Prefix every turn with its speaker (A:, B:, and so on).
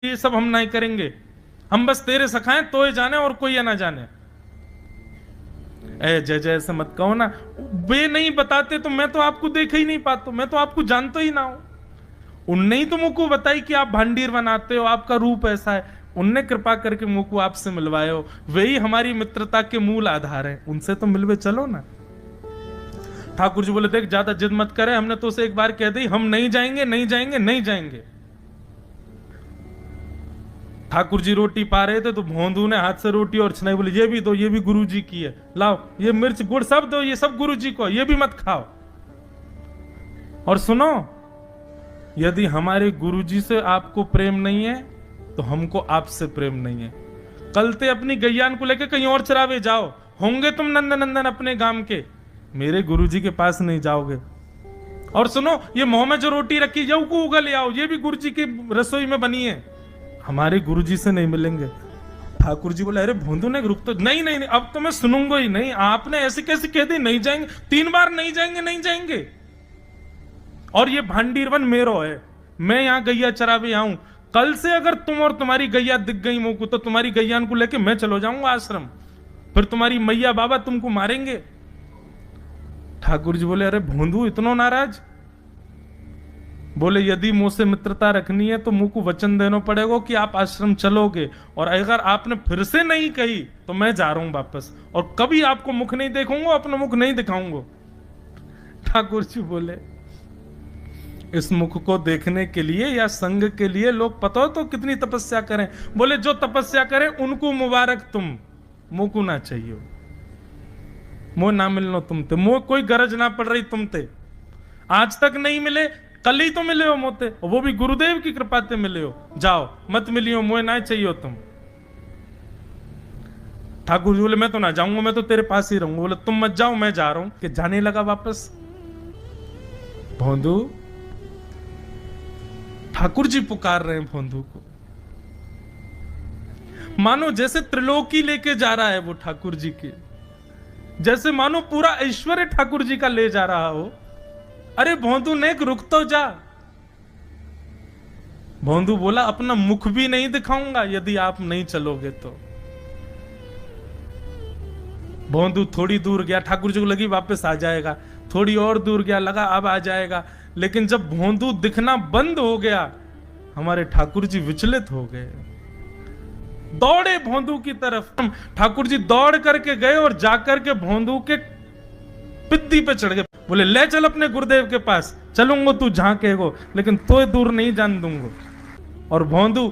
A: ये सब हम नहीं करेंगे, हम बस तेरे सखाएं तो ये जाने और कोई ये ना जाने। ए जय जय ऐसे मत कहो ना, वे नहीं बताते तो मैं तो आपको देख ही नहीं पाता, मैं तो आपको जानता ही ना हूं। उनने ही तो मुझको बताई कि आप भांडीर बनाते हो, आपका रूप ऐसा है, उनने कृपा करके मुझको आपसे मिलवाए हो, वे ही हमारी मित्रता के मूल आधार है, उनसे तो मिलवे चलो ना। ठाकुर जी बोले देख ज्यादा जिद मत करे, हमने तो उसे एक बार कह दी हम नहीं जाएंगे नहीं जाएंगे नहीं जाएंगे। ठाकुर जी रोटी पा रहे थे तो भोंदू ने हाथ से रोटी और छनाई, बोले ये भी दो, ये भी गुरु जी की है, लाओ ये मिर्च गुड़ सब दो, ये सब गुरु जी को, ये भी मत खाओ। और सुनो, यदि हमारे गुरु जी से आपको प्रेम नहीं है तो हमको आपसे प्रेम नहीं है। कल ते अपनी गैयान को लेकर कहीं और चरावे जाओ, होंगे तुम नंदन नंदन अपने गांव के, मेरे गुरु जी के पास नहीं जाओगे। और सुनो, ये मुंह में जो रोटी रखी जाओ को उगल ले आओ, ये भी गुरु जी की रसोई में बनी है, हमारे गुरुजी से नहीं मिलेंगे। ठाकुर जी बोले अरे भोंदू ने रुक तो, नहीं नहीं नहीं अब तो मैं सुनूंगा ही नहीं, आपने ऐसे कैसे कह दी नहीं जाएंगे, 3 बार नहीं जाएंगे नहीं जाएंगे। और ये भांडीर वन मेरो है, मैं यहां गैया चरावे आऊं, कल से अगर तुम और तुम्हारी गैया दिख गई मुंह को तो तुम्हारी गैयान को लेके मैं चलो जाऊंगा आश्रम, फिर तुम्हारी मैया बाबा तुमको मारेंगे। ठाकुर जी बोले अरे भोंदू इतना नाराज? बोले यदि मुझसे मित्रता रखनी है तो मुंह को वचन देना पड़ेगा कि आप आश्रम चलोगे, और अगर आपने फिर से नहीं कही तो मैं जा रहा हूं वापस, और कभी आपको मुख नहीं देखूंगा, अपना मुख नहीं दिखाऊंगा। ठाकुर जी बोले इस मुख को देखने के लिए या संग के लिए लोग पता हो तो कितनी तपस्या करें। बोले जो तपस्या करें उनको मुबारक, तुम मुंह को ना चाहिए, मुंह ना मिलना तुमते, मुंह कोई गरज ना पड़ रही तुमते, आज तक नहीं मिले कल ही तो मिले हो मोते, वो भी गुरुदेव की कृपा से मिले हो, जाओ मत मिलियो, मुझे ना चाहिए तुम। ठाकुर जी बोले मैं तो ना जाऊंगा, मैं तो तेरे पास ही रहूंगा। बोले तुम मत जाओ मैं जा रहा हूं, कि जाने लगा वापस। भोंदू, ठाकुर जी पुकार रहे हैं भोंदू को, मानो जैसे त्रिलोकी लेके जा रहा है वो ठाकुर जी के, जैसे मानो पूरा ऐश्वर्य ठाकुर जी का ले जा रहा हो। अरे भोंदू ने रुक तो जा। भोंदू बोला अपना मुख भी नहीं दिखाऊंगा यदि आप नहीं चलोगे तो। भोंदू थोड़ी दूर गया, ठाकुर जी को लगी वापस आ जाएगा, थोड़ी और दूर गया, लगा अब आ जाएगा, लेकिन जब भोंदू दिखना बंद हो गया हमारे ठाकुर जी विचलित हो गए, दौड़े भोंदू की तरफ। ठाकुर जी दौड़ करके गए और जाकर के भोंदू के पिद्दी पे चढ़ गए। बोले ले चल अपने गुरुदेव के पास, चलूंगा तू जहां कहेगो, लेकिन तो दूर नहीं जान दूंगा। और भोंदू